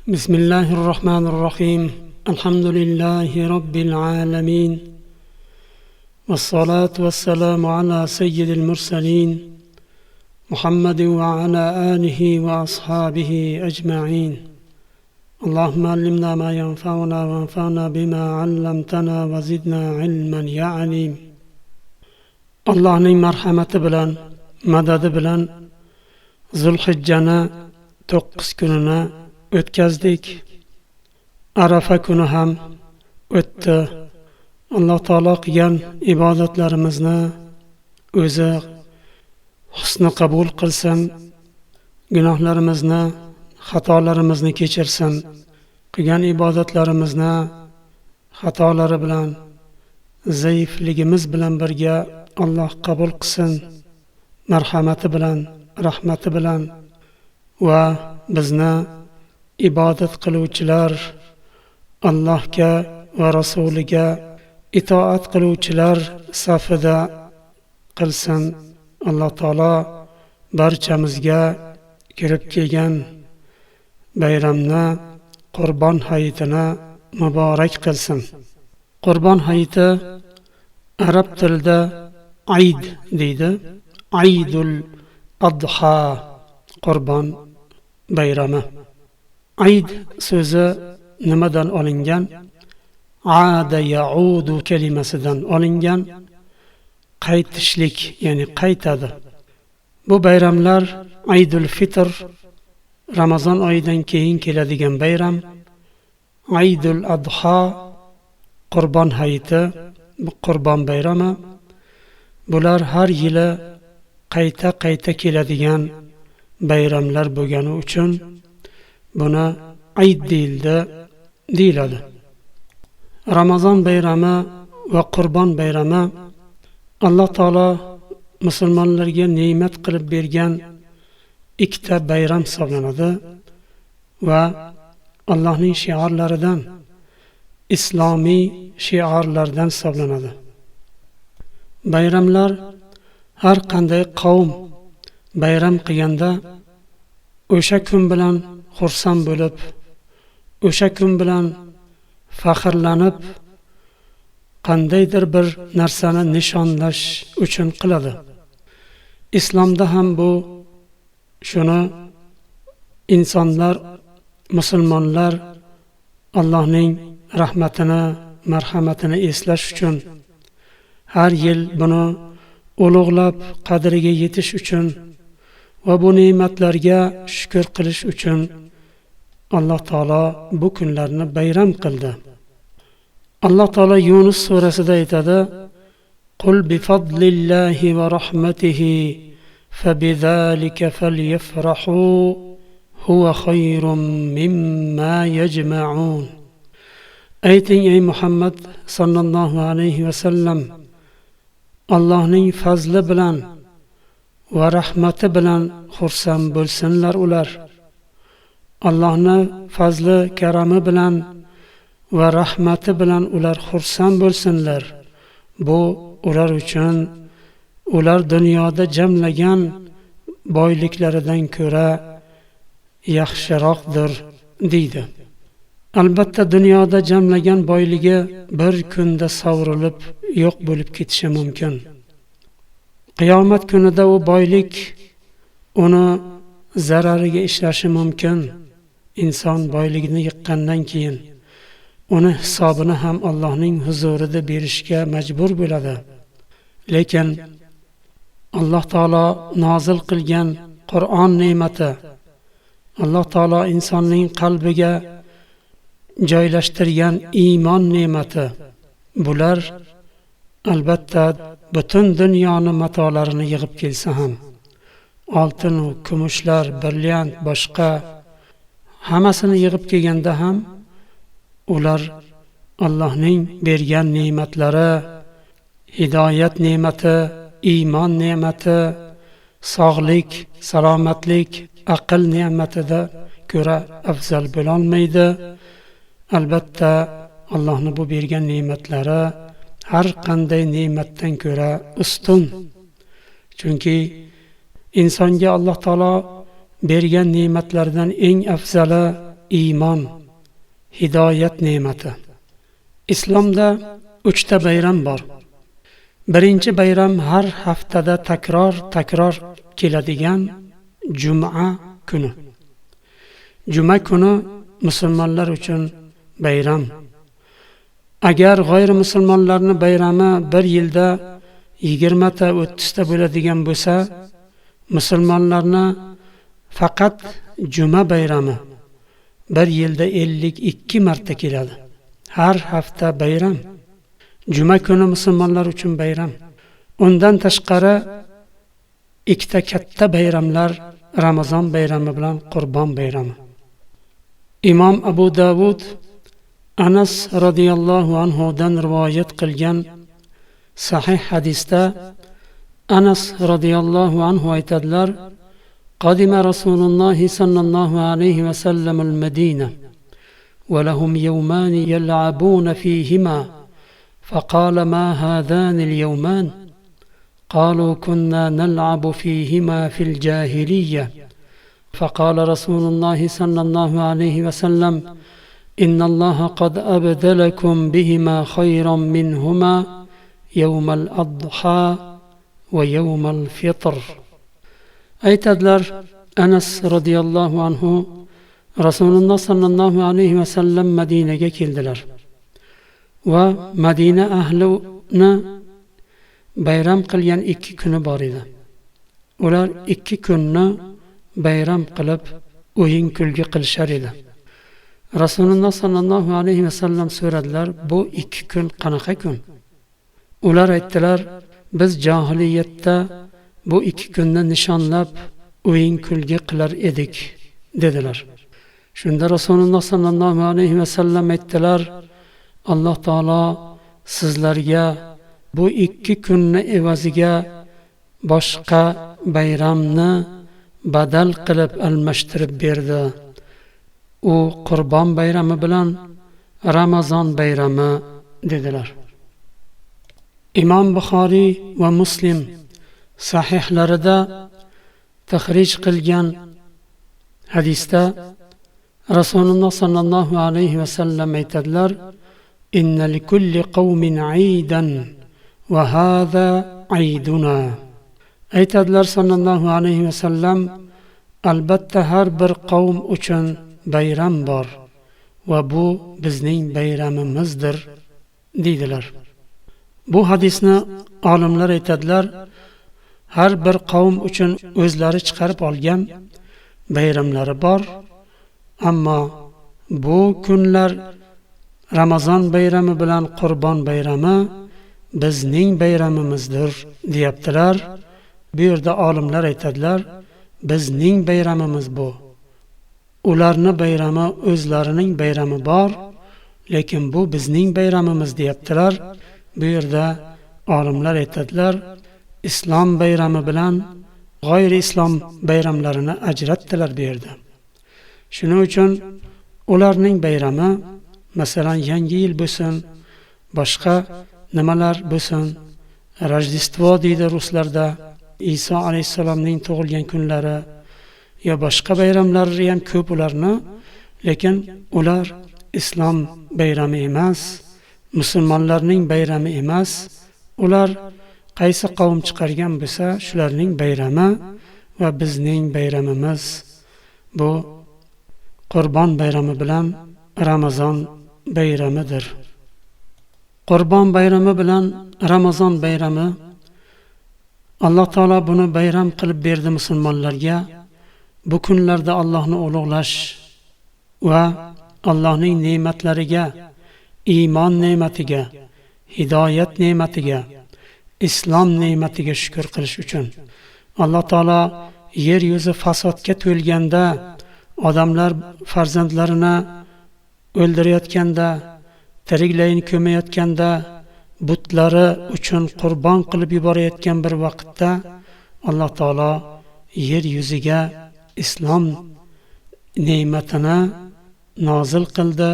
بسم الله الرحمن الرحيم الحمد لله رب العالمين والصلاة والسلام على سيد المرسلين محمد وعلى آله وأصحابه أجمعين اللهم علمنا ما ينفعنا وانفعنا بما علمتنا وزدنا علما يا عليم Allohning marhamati bilan, madadi bilan Zulhijjani 9 kunini o'tkazdik. Arafa kuni ham o'tdi. Alloh taolo qilgan ibodatlarimizni o'zi husni qabul qilsin, gunohlarimizni, xatolarimizni kechirsin. Qilgan ibodatlarimizni xatolari bilan, zaifligimiz bilan birga Alloh qabul qilsin, marhamati bilan, rahmati bilan va bizni ibodat qiluvchilar, Allohga va rasuliga itoat qiluvchilar safida qilsin. Alloh taolo barchamizga kirib kelgan bayramni, Qurbon hayitini muborak qilsin. Qurbon hayiti arab tilida Ayd deydi. Aydul Adha, Qurbon bayrami. Ayd so'zi nimadan olingan? Aada yaudu kalimasidan olingan. Qaytishlik, ya'ni qaytadi. Bu bayramlar Aydul Fitr, Ramazon oyidan keyin keladigan bayram. Aydul Adha, Qurbon hayiti, bu Qurbon bayrami. Bular har yili qayta keladigan bayramlar bo'lgani uchun buni Ayd deyiladi. Ramazon bayrami va Qurbon bayrami Alloh taolo musulmonlarga ne'mat qilib bergan ikkita bayram hisoblanadi va Allohning shiorlaridan, islomiy shiorlardan hisoblanadi. Bayramlar har qanday qavm bayram qilganda o'sha kun bilan xursand bo'lib, o'sha kun bilan faxrlanib, qandaydir bir narsani nishonlash uchun qiladi. Islomda ham bu shuni insonlar, musulmonlar Allohning rahmatini, marhamatini eslash uchun, har yil buni ulug'lab qadriga yetish uchun va bu ne'matlarga shukr qilish uchun Alloh taolo bu kunlarni bayram qildi. Alloh taolo Yunus surasida aytadi: "Qul bi fadlillahi va rahmatihi fabidhalika falyafrahu huwa khayrum mimma yajma'un." Ayting ey Muhammad sallallohu alayhi va sallam, Allohning fazli bilan va rahmati bilan xursand bo'lsinlar ular. Allohning fazli, karami bilan va rahmati bilan ular xursand bo'lsinlar. Bu ular uchun, ular dunyoda jamlagan boyliklaridan ko'ra yaxshiroqdir deydi. Albatta dunyoda jamlagan boyligi bir kunda sovrilib yo'q bo'lib ketishi mumkin. Qiyomat kunida u boylik uni zarariga ishlashi mumkin. Inson boyligini yiqqandan keyin uni hisobini ham Allohning huzurida berishga majbur bo'ladi. Lekin Alloh taolo nozil qilgan Qur'on ne'mati, Alloh taolo insonning qalbiga joylashtirgan iymon ne'mati, bular albatta butun dunyoni matolarini yig'ib kelsa ham, oltin, kumushlar, brilliant, boshqa hammasini yig'ib kelganda ham ular Allohning bergan ne'matlari, hidoyat ne'mati, iymon ne'mati, sog'lik, salomatlik, aql ne'matida ko'ra afzal bo'la olmaydi. Albatta Allohning bu bergan ne'matlari har qanday ne'matdan ko'ra ustun. Chunki insonga Alloh taolo bergan ne'matlardan eng afzali iymon, hidoyat ne'mati. Islomda 3 ta bayram bor. Birinchi bayram har haftada takror keladigan Juma kuni. Juma kuni musulmonlar uchun bayram. Agar g'ayri musulmonlarning bayrami bir yilda 20 ta 30 ta bo'ladigan bo'lsa, musulmonlarning faqat Juma bayrami bir yilda 52 marta keladi. Har hafta bayram. Juma kuni musulmonlar uchun bayram. Undan tashqari ikkita katta bayramlar Ramazon bayrami bilan Qurbon bayrami. Imom Abu Davud Anas radhiyallohu anhu dan rivoyat qilgan sahih hadisda Anas radhiyallohu anhu aytadilar: "Qadima Rasululloh sallallohu alayhi va sallam al-Madina va lahum yawman yal'abuna fihima فقال ما هذان اليومان قالوا كنا نلعب فيهما في الجاهلية فقال رسول الله صلى الله عليه وسلم إن الله قد أبدلكم بهما خيرا منهما يوم الأضحى ويوم الفطر." aytadilar, Anas radhiyallohu anhu Rasululloh sallallohu alayhi va sallam Madinaga keldilar va Madina ahlini bayram qilgan 2 kuni bor edi. Ular 2 kunni bayram qilib o'yin kulgi qilishar edi. Rasululloh sallallohu alayhi va sallam so'radilar, bu 2 kun qanaqa kun? Ular aytdilar, biz jahiliyatda bu 2 kunni nishonlab o'yin kulgi qilar edik dedilar. Shunda Rasululloh sallallohu alayhi va sallam aytdilar, Alloh taolo sizlarga bu 2 kunni evaziga boshqa bayramni badal qilib almashtirib berdi. U Qurbon bayrami bilan Ramazon bayrami dedilar. Imom Buxoriy va Muslim sahihlarida tahrij qilgan hadisda Rasululloh sallallohu alayhi va sallam aytadilar: "Inna likulli qawmin 'aydan va hadha 'ayduna." Aytadilar sallallohu alayhi va sallam, albatta har bir qavm uchun bayram bor va bu bizning bayramimizdir dedilar. Bu hadisni olimlar aytadilar, har bir qavm uchun o'zlari chiqarib olgan bayramlari bor, ammo bu kunlar Ramazon bayrami bilan Qurbon bayrami bizning bayramimizdir deyaptilar. Bu yerda olimlar aytadilar, bizning bayramimiz bu. Ularning bayrami, o'zlarining bayrami bor, lekin bu bizning bayramimiz deyaptilar. Bu yerda olimlar aytadilar, islom bayrami bilan g'ayri islom bayramlarini ajratdilar bu yerda. Shuning uchun ularning bayrami, masalan, yangi yil bo'lsin, boshqa nimalar bo'lsin, Rojdestvo deydi ruslarda, Iso alayhisalomning tug'ilgan kunlari, ya boshqa bayramlari ham ko'p ularni, lekin ular islom bayrami emas, musulmonlarning bayrami emas. Ular qaysi qavm chiqargan bo'lsa, shularning bayrami va bizning bayramimiz bu Qurbon bayrami bilan Ramazon bayramidir. Qurbon bayrami bilan Ramazon bayrami, Alloh taolo buni bayram qilib berdi musulmonlarga. Bu kunlarda Allohni ulug'lash va Allohning ne'matlariga, iymon ne'matiga, hidoyat ne'matiga, islom ne'matiga shukr qilish uchun. Alloh taolo yer yuzi fasodga to'lganda, odamlar farzandlarini o'ldirayotganda, tiriklayin ko'mayotganda, butlari uchun qurbon qilib yuborayotgan bir vaqtda Alloh taolo yer yuziga islom ne'matini nozil qildi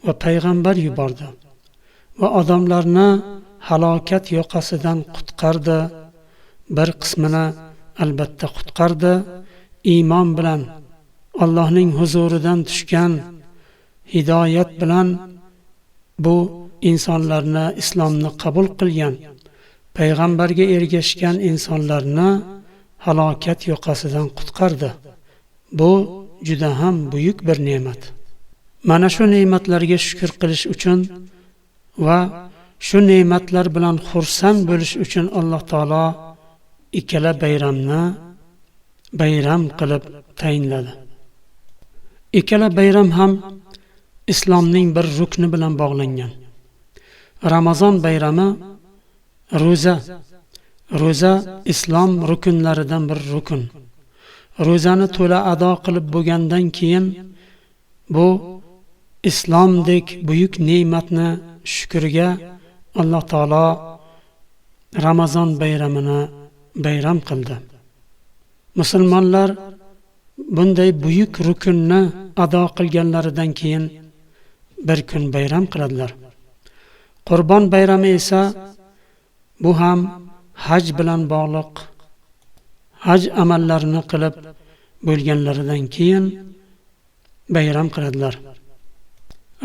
va payg'ambar yubordi va odamlarni halokat yoqasidan qutqardi. Bir qismini albatta qutqardi, iymon bilan Allohning huzuridan tushgan hidoyat bilan bu insonlarni islomni qabul qilgan, payg'ambarga ergashgan insonlarni halokat yoqasidan qutqardi. Bu juda ham buyuk bir ne'mat. Mana shu ne'matlarga shukr qilish uchun va shu ne'matlar bilan xursand bo'lish uchun Alloh taolo ikkala bayramni bayram qilib tayinladi. Ikkala bayram ham islomning bir rukni bilan bog'langan. Ramazon bayrami ro'za. Ro'za islom rukunlaridan bir rukun. Ro'zani to'la ado qilib bo'lgandan keyin bu islomdek buyuk ne'matni shukriga Alloh taolo Ramazon bayramini bayram qildi. Musulmonlar bunday buyuk rukunni ado qilganlaridan keyin bir kun bayram qiladilar. Qurbon bayrami esa bu ham haj bilan bog'liq. Haj amallarini qilib bo'lganlaridan keyin bayram qiladilar.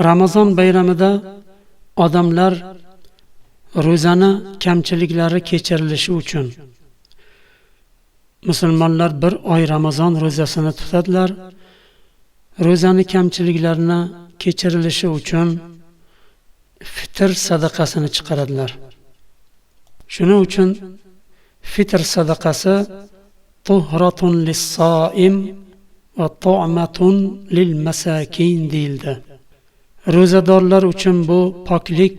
Ramazon bayramida odamlar ro'zani kamchiliklari kechirilishi uchun musulmonlar bir oy Ramazon ro'zasini tutadilar. Ro'zani kamchiliklarini kechirilishi uchun fitr sadaqasini chiqaradilar. Shuning uchun fitr sadaqasi tuhratun lis-soim va tu'matun lil-masakin deyildi. Ro'zadorlar uchun bu poklik,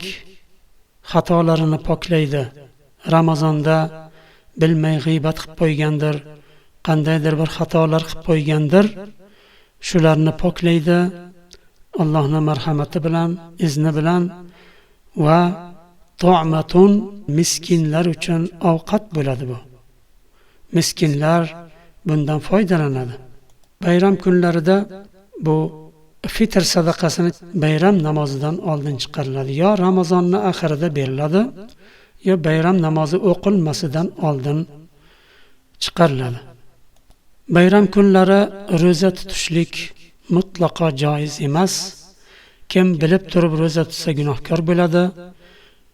xatolarini poklaydi. Ramazonda bilmay g'iybat qilib qo'ygandir, qandaydir bir xatolar qilib qo'ygandir, shularni poklaydi. Allohning marhamati bilan, izni bilan va tu'matun miskinlar uchun ovqat bo'ladi bu. Miskinlar bundan foydalanadi. Bayram kunlarida bu fitr sadaqasini bayram namozidan oldin chiqariladi. Yo Ramazonning oxirida beriladi, yo bayram namozi o'qilmasidan oldin chiqariladi. Bayram kunlari ro'za tutishlik mutlaqo joiz emas. Kim bilib turib ro'za tutsa gunohkor bo'ladi.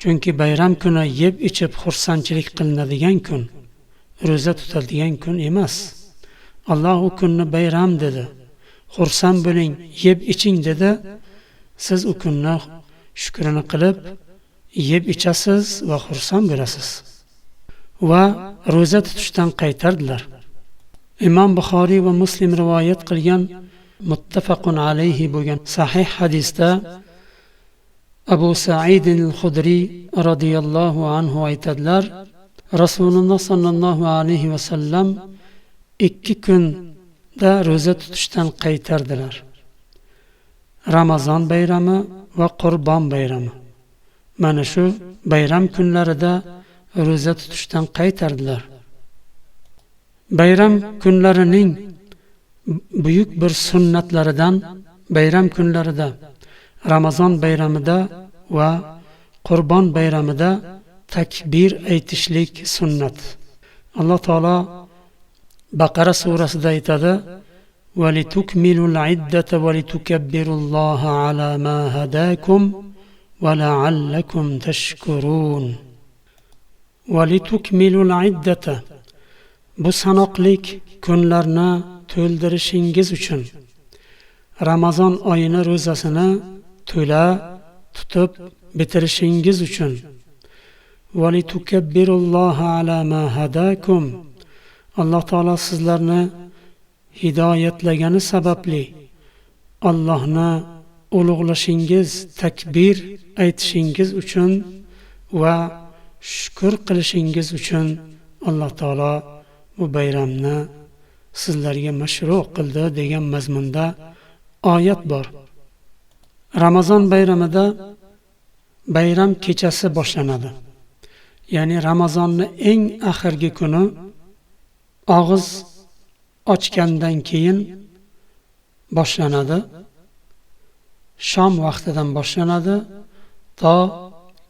Chunki bayram kuni yeb ichib xursandchilik qilinadigan kun, ro'za tutiladigan kun emas. Alloh u kunni bayram dedi. Xursand bo'ling, yeb iching dedi. Siz u kunni shukrini qilib yeb ichasiz va xursand bo'lasiz. Va ro'za tutishdan qaytardilar. Imom Buxoriy va Muslim rivoyat qilgan muttafaqun alayhi bo'lgan sahih hadisda Abu Sa'id al-Khudri radhiyallohu anhu aytadilar, Rasululloh sallallohu alayhi va sallam 2 kunda ro'za tutishdan qaytardilar. Ramazon bayrami va Qurbon bayrami. Mana shu bayram kunlarida ro'za tutishdan qaytardilar. Bayram kunlarining buyuk bir sunnatlaridan bayram kunlarida, Ramazon bayramida va Qurbon bayramida takbir aytishlik sunnat. Alloh taolo Baqara surasida aytadi: "Va litukmilul iddata va litukabbirullaha ala ma hadakum va la'allakum tashkurun." Va litukmilul iddata, bu sanoqlik kunlarni to'ldirishingiz uchun, Ramazon oyini ro'zasini to'la tutib bitirishingiz uchun, va litukabbirullaha ala ma hadakum, Alloh taolo sizlarni hidoyatlagani sababli Allohni ulug'lashingiz, takbir aytishingiz uchun va shukr qilishingiz uchun Alloh taolo bu bayramni sizlarga mashru' qildi degan mazmunda oyat bor. Ramazon bayramida bayram kechasi boshlanadi. Ya'ni Ramazonning eng oxirgi kuni og'iz ochgandan keyin boshlanadi. Shom vaqtidan boshlanadi to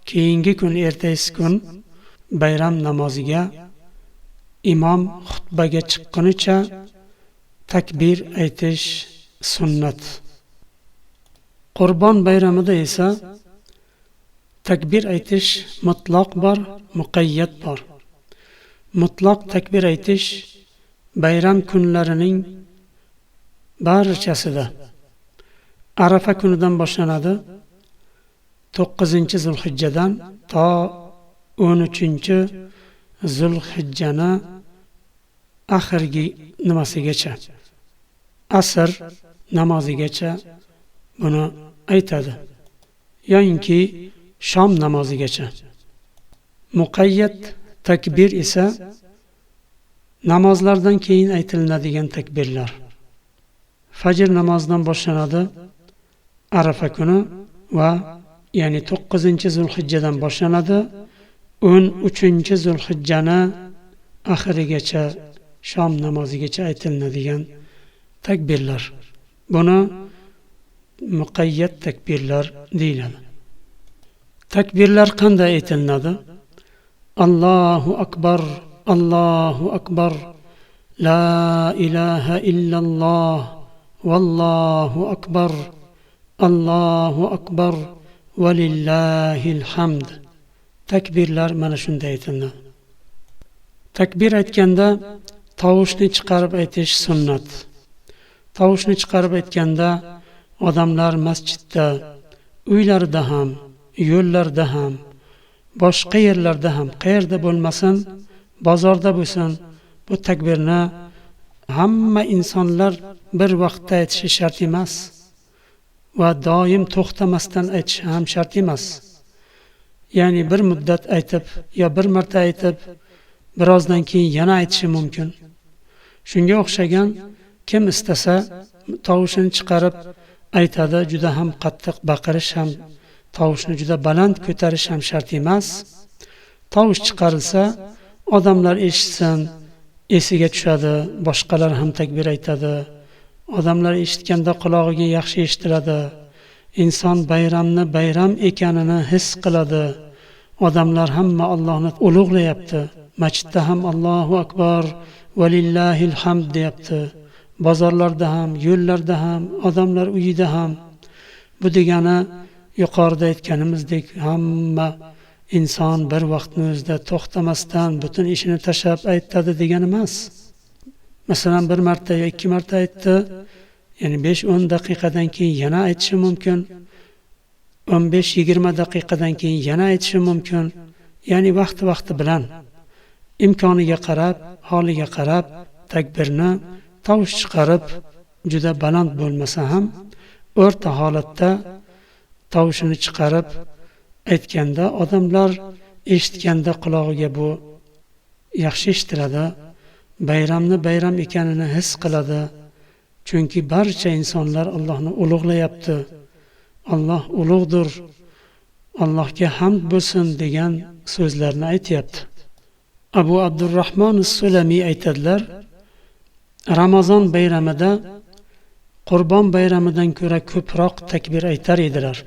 keyingi kun, ertasi kun bayram namoziga imom xutbaga chiqqunicha takbir aytish sunnat. Qurbon bayramida esa takbir aytish mutlaq bor, muqayyat bor. Mutlaq takbir aytish bayram kunlarining barchasida Arafa kunidan boshlanadi. 9-Zulhijjadan to 13-Zulhijjani oxirgi nimasigacha, asr namozigacha buni aytadi. Yo'inki shom namozigacha. Muqayyat takbir esa namozlardan keyin aytiladigan takbirlar. Fajr namozidan boshlanadi Arafa kuni va ya'ni 9-Zulhijjadan boshlanadi 13-Zulhijjani oxirigacha shom namozigacha aytiladigan takbirlar. Buni muqayyat takbirlar deyiladi. Takbirlar qanday aytiladi? Allohu akbar, Allohu akbar, la ilaha illalloh, vallohu akbar, Allohu akbar, valillahil hamd. Takbirlar mana shunday aytiladi. Takbir aytganda tovushni chiqarib aytish sunnat. Tovushni chiqarib aytganda odamlar masjidda, uylarida ham, yo'llarda ham, boshqa yerlarda ham, qayerda bo'lmasin, bozorda bo'lsin, bu takbirni hamma insonlar bir vaqtda aytishi shart emas va doim to'xtamasdan aytish ham shart emas. Ya'ni bir muddat aytib, yo bir marta aytib, birozdan keyin yana aytishi mumkin. Shunga o'xshagan kim istasa tovushini chiqarib aytadi, juda ham qattiq baqirish ham, tovushni juda baland ko'tarish ham shart emas. Tovush chiqarilsa, odamlar eshitsin, esiga tushadi, boshqalar ham takbir aytadi. Odamlar eshitganda qulog'iga yaxshi eshitiladi. Inson bayramni bayram ekanini his qiladi. Odamlar hamma Allohni ulug'layapti. Masjidda ham Allohu akbar, valillahil hamd deyapti. Bozorlarda ham, yo'llarda ham, odamlar uyida ham. Bu degani yuqorida aytganimizdek hamma inson bir vaqtning o'zida to'xtamasdan butun ishini tashlab aytadi degani emas. Masalan, bir marta yoki ikki marta aytdi, ya'ni 5-10 daqiqadan keyin yana aytishi mumkin. 15-20 daqiqadan keyin yana aytishi mumkin. Ya'ni vaqti bilan imkoniga qarab, holiga qarab takbirni tovush chiqarib juda baland bo'lmasa ham o'rta holatda tovushini chiqarib aytganda odamlar eshitganda qulog'iga bu yaxshi eshitiladi. Bayramni bayram ekanini his qiladi. Chunki barcha insonlar Allohni ulug'layapti. Alloh ulug'dir. Allohga hamd bo'lsin degan so'zlarni aytayapti. Abu Abdurrahmon as-Sulami aytadilar, Ramazon bayramida Qurbon bayramidan ko'ra ko'proq takbir aytar edilar.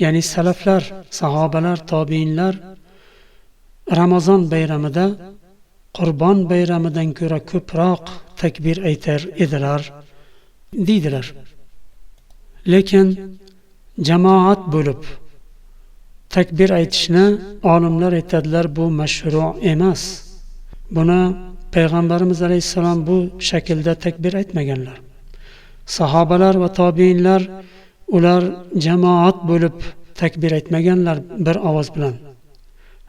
Ya'ni salaflar, sahobalar, tobiinlar Ramazon bayramida Qurbon bayramidan ko'ra ko'proq takbir aytar edilar deydilar. Lekin jamoat bo'lib takbir aytishni olimlar aytadilar, bu mashru' emas. Buni Payg'ambarimiz alayhissalom bu shaklda takbir aytmaganlar. Sahobalar va tobiinlar ular jamoat bo'lib takbir aytmaganlar bir ovoz bilan.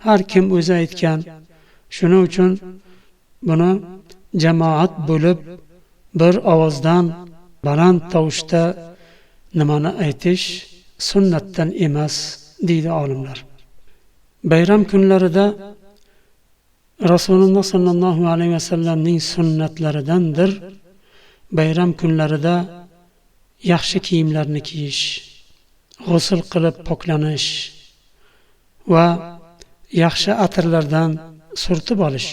Har kim o'zi aytgan. Shuning uchun buni jamoat bo'lib bir ovozdan baland tovushda nimani aytish sunnatdan emas deydi olimlar. Bayram kunlarida Rasululloh sallallohu alayhi vasallamning sunnatlaridandir bayram kunlarida yaxshi kiyimlarni kiyish, g'usl qilib poklanish va yaxshi atirlardan surtib olish,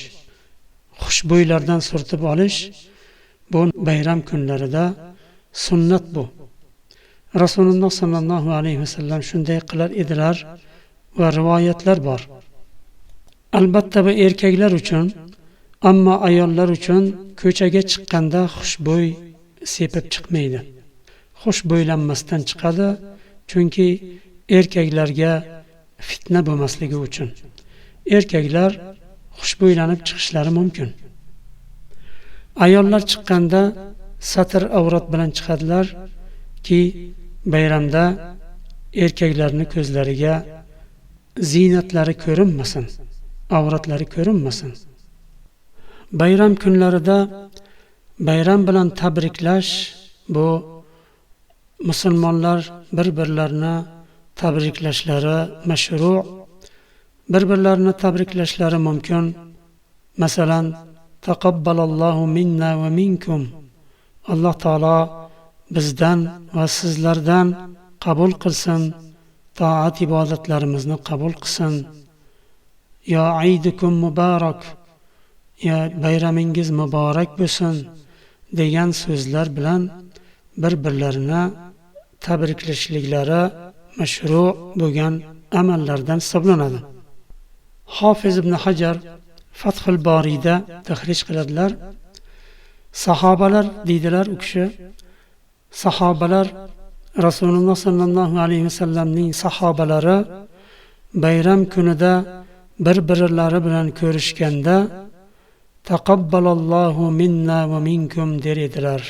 xushbo'ylardan surtib olish bu bayram kunlarida sunnat bu. Rasululloh sallallohu alayhi vasallam shunday qilar edilar va rivoyatlar bor. Albatta bu erkaklar uchun, ammo ayollar uchun ko'chaga chiqqanda xushbo'y sepib chiqmaydi. Xushbo'ylanmasdan chiqadi, chunki erkaklarga fitna bo'lmasligi uchun. Erkaklar xushbo'ylanib chiqishlari mumkin. Ayollar chiqqanda satr avrat bilan chiqadilar ki bayramda erkaklarning ko'zlariga ziynatlari ko'rinmasin, avratlari ko'rinmasin. Bayram kunlarida bayram bilan tabriklash, bu musulmonlar bir-birlarini tabriklashlari mashru', bir-birlarini tabriklashlari mumkin. Masalan, taqabbalallohu minna va minkum. Alloh taolo bizdan va sizlardan qabul qilsin, toat ibodatlarimizni qabul qilsin. Ya aydukum muborak, ya bayramingiz muborak bo'lsin degan so'zlar bilan bir-birlarini tabriklashliklari mashru' bo'lgan amallardan hisoblanadi. Hofiz ibn Hajar Fathul Boriyda tahrij qiladilar. Sahobalar deydilar, u kishi sahobalar Rasululloh sallallohu alayhi vasallamning sahobalari bayram kunida bir-birlari bilan ko'rishganda taqabbalallohu minna va minkum der edilar.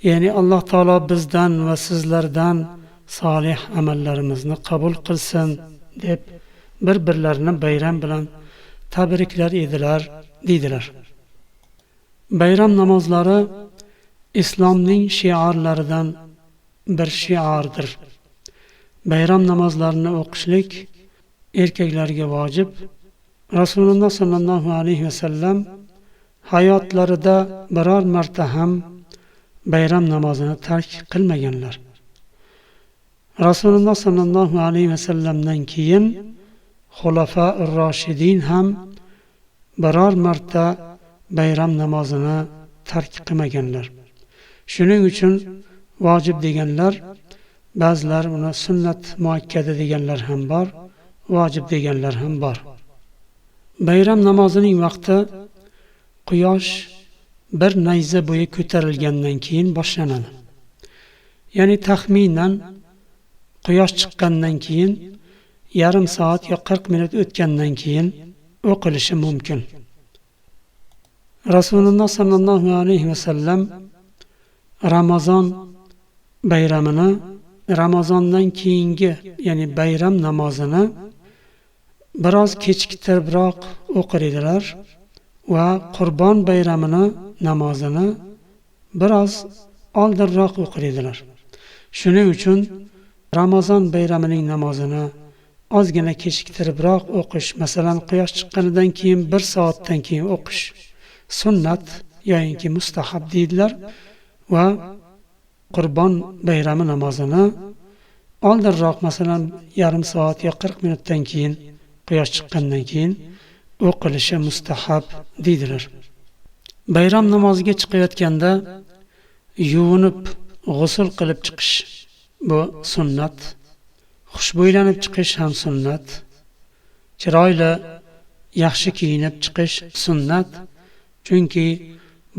Ya'ni Alloh taolo bizdan va sizlardan solih amallarimizni qabul qilsin deb bir-birlarini bayram bilan tabriklar edilar, deydilar. Bayram namozlari islomning shiorlaridan bir shiordir. Bayram namozlarini o'qishlik erkaklarga vojib. Rasululloh sallallohu alayhi vasallam hayotlarida biror marta ham bayram namozini tark qilmaganlar. Rasululloh sallallohu alayhi vasallamdan keyin Xulafa-ur Roshidin ham biror marta bayram namozini tark qilmaganlar. Shuning uchun vojib deganlar, ba'zilar uni sunnat muakkada deganlar ham bor, vojib deganlar ham bor. Bayram namozining vaqti quyosh bir nayza bo'yi ko'tarilgandan keyin boshlanadi. Ya'ni taxminan quyosh chiqqandan keyin yarim soat yo 40 minut o'tgandan keyin o'qilishi mumkin. Rasululloh sallallohu alayhi vasallam Ramazon bayramini Ramazondan keyingi, ya'ni bayram namozini biroz kechiktiribroq o'qir edilar va Qurbon bayramini namozini biroz oldinroq o'qir edilar. Shuning uchun Ramazon bayramining namozini ozgina kechiktiribroq o'qish, masalan, quyosh chiqqanidan keyin 1 soatdan keyin o'qish sunnat yoki mustahab deydilar va Qurbon bayrami namozini oldinroq, masalan, yarim soat yo 40 minutdan keyin quyosh chiqqandan keyin o'qilishi mustahab deydilar. Bayram namoziga chiqayotganda yuvinib, g'usl qilib chiqish bu sunnat. Xushbo'ylanib chiqish ham sunnat. Chiroyli, yaxshi kiyinib chiqish sunnat. Chunki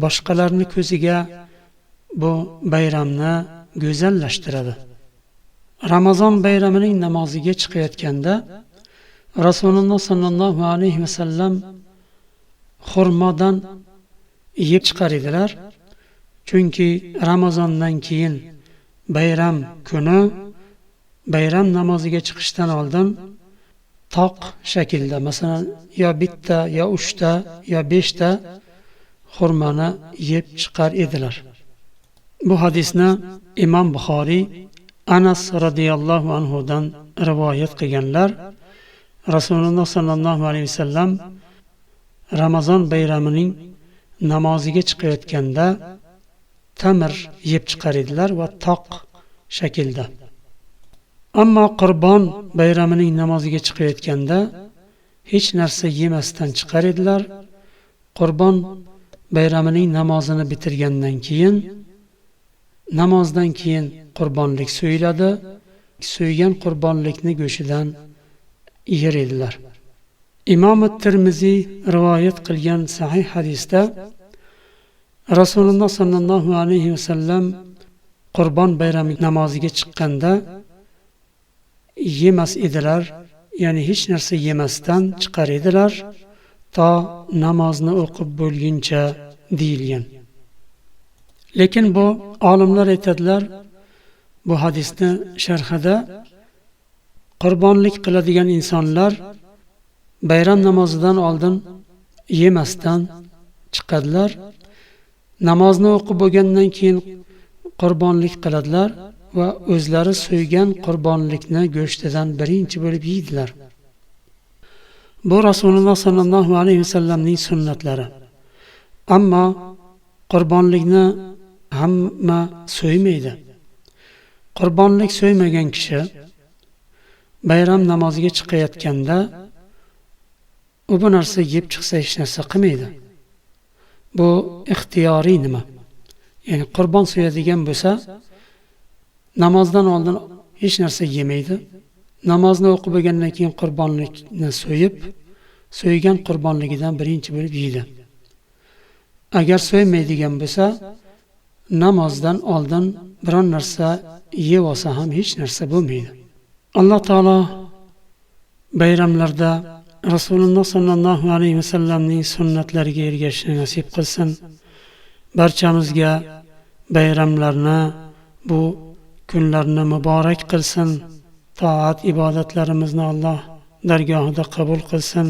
boshqalarning ko'ziga bu bayramni go'zallashtiradi. Ramazon bayramining namoziga chiqayotganda Rasululloh sallallohu alayhi vasallam xurmodan yeb chiqar edilar. Chunki Ramazondan keyin bayram kuni bayram namoziga chiqishdan oldin toq shaklda, masalan, yo bitta, yo 3 ta, yo 5 ta xurmoni yeb chiqar edilar. Bu hadisni Imom Buxoriy Anas radhiyallohu anhu dan rivoyat qilganlar. Rasululloh sallallohu alayhi vasallam Ramazon bayramining namoziga chiqayotganda tamir yeb chiqar edilar va toq shaklda. Ammo Qurbon bayramining namoziga chiqayotganda hech narsa yemasdan chiqar edilar. Qurbon bayramining namozini bitirgandan keyin namozdan keyin qurbonlik so'yiladi. So'ygan qurbonlikni go'shidan yer edilar. Imom Tirmiziy rivoyat qilgan sahih hadisda Rasululloh sollallohu alayhi vasallam Qurbon bayrami namoziga chiqqanda yemas edilar, ya'ni hech narsa yemasdan chiqar edilar to namozni o'qib bo'lguncha deyilgan. Lekin bu olimlar aytadilar, bu hadisni sharhida qurbonlik qiladigan insonlar bayram namozidan oldin yemasdan chiqadilar. Namozni o'qib bo'lgandan keyin qurbonlik qiladilar va o'zlari so'ygan qurbonlikni go'shtidan birinchi bo'lib yeydilar. Bu Rasululloh sollallohu alayhi vasallamning sunnatlari. Ammo qurbonlikni hamma so'ymaydi. Qurbonlik so'ymagan kishi bayram namoziga chiqayotganda u bu narsa yeb chiqsa hech narsa qilmaydi. Bu ixtiyoriy nima? Ya'ni qurbon so'yadigan bo'lsa, namozdan oldin hech narsa yemaydi. Namozni o'qib bo'lgandan keyin qurbonlikni so'yib, so'ygan qurbonligidan birinchi bo'lib yeydi. Agar so'ymaydigan bo'lsa, namozdan oldin biron narsa yeb olsa ham hech narsa bo'lmaydi. Alloh taolo bayramlarda Rasululloh sollallohu alayhi vasallamning sunnatlariga ergashishni nasib qilsin. Barchamizga bayramlarni, bu kunlarni muborak qilsin. Toat ibodatlarimizni Alloh dargohida qabul qilsin.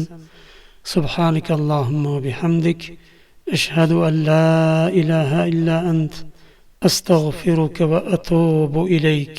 Subhanakallohumma va bihamdik, ashhadu an la ilaha illa ant, astaghfiruka va atubu ilayk.